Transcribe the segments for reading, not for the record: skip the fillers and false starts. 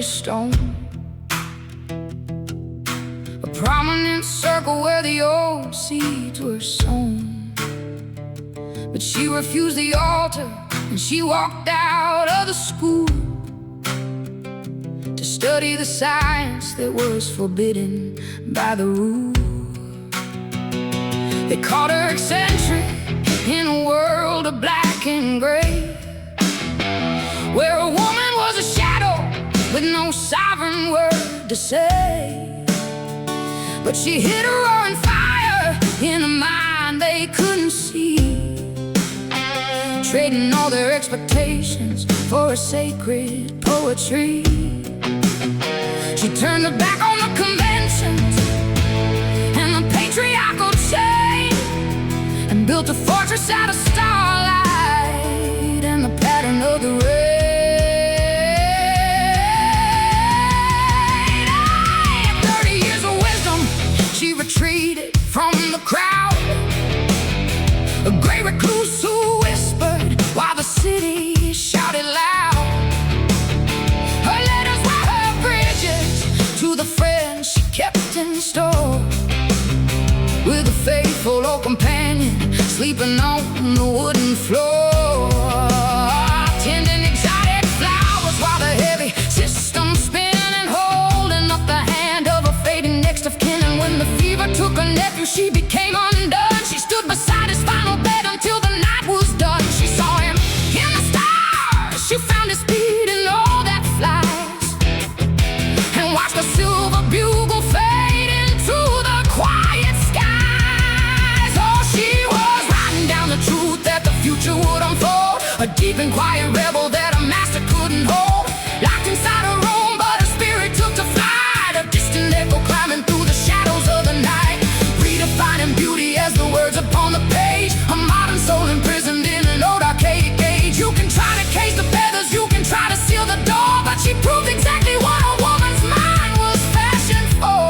every stone, a prominent circle where the old seeds were sown. But she refused the altar, and she walked out of the school to study the science that was forbidden by the rule. They called her eccentric in a world of black and gray, where a woman was a shadow with no sovereign word to say. But she hid a roaring fire in a mind they couldn't see, trading all their expectations for a sacred poetry. She turned her back on the conventions and the patriarchal chain, and built a fortress out of starlight and the pattern of the rain. 30 years of wisdom, she retreated from the crowd, a great recluse who whispered while the city shouted loud. Her letters were her bridges to the friends she kept in store, with a faithful old companion sleeping on the wooden floor, tending exotic flowers while the heavy system spinning, and holding up the hand of a fading next of kin. And when the fever took her nephew, she became undone. She stood beside his final bed until the night was done. She saw him in the stars, she found his speed in all that flies, and watched the silver bugle fade into the quiet skies. Oh, she was writing down the truth that the future would unfold, a deep and quiet rebel that a master couldn't hold, locked inside her room, but her spirit took to flight, a distant echo climbing through the shadows of the night, redefining beauty as the words upon the page, a modern soul imprisoned in an old archaic age. You can try to cage the feathers, you can try to seal the door, but she proved exactly what a woman's mind was fashioned for.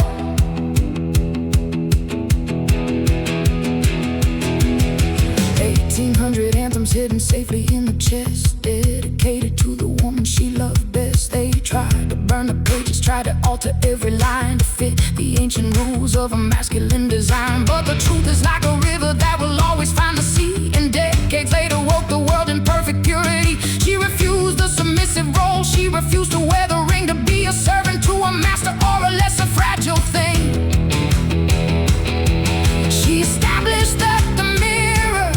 1800 anthems hidden safely in the chest, dedicated to the woman she loved best. They tried to burn the pages, tried to alter every line to fit the ancient rules of a masculine design, but the truth is like a river that will always find the sea. And decades later woke the world in perfect purity. She refused the submissive role, she refused to wear the ring, to be a servant to a master or a lesser fragile thing. She established that the mirror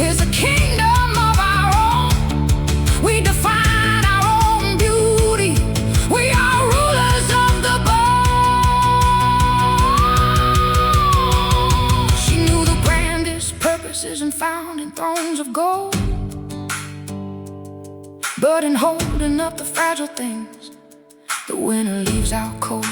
is a kingdom of our own. We define our own beauty, we are rulers of the bone. She knew the grandest purpose isn't found in thrones of gold, but in holding up the fragile things the winter leaves out cold.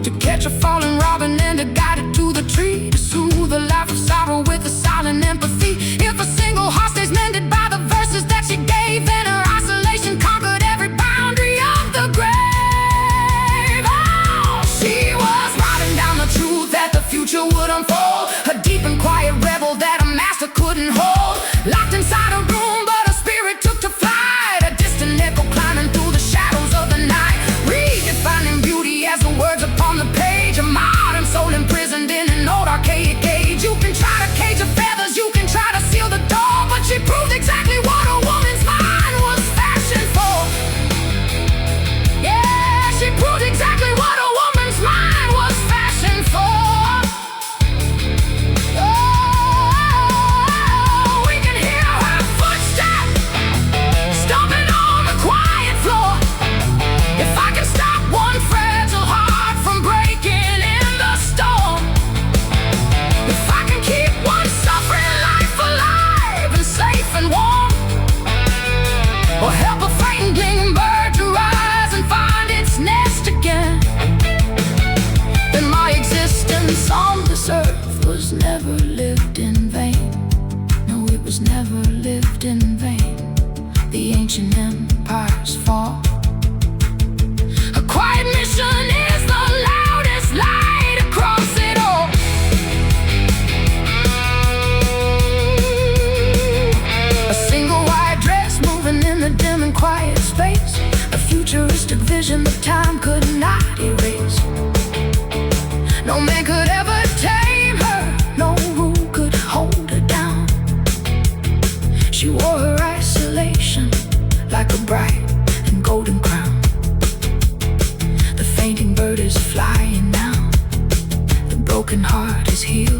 To catch a falling robin and to guide it to the tree, to soothe the life of sorrow with a silent empathy. If a single heart stays mended by the verses that she gave, then her isolation conquered every boundary of the grave. Oh, she was writing down the truth that the future would unfold, a deep and quiet rebel that a master couldn't hold, locked inside a room, but her spirit took to flight, a distant echo climbing through the shadows of the night, redefining beauty as the words upon the page, a modern soul imprisoned in an old archaic age. You can try to cage her feathers, you can try to seal the door, but she proved exactly what a woman's mind was fashioned for. Yeah, she proved exactly what a woman's mind was fashioned for. Oh. is flying now. The broken heart is healed.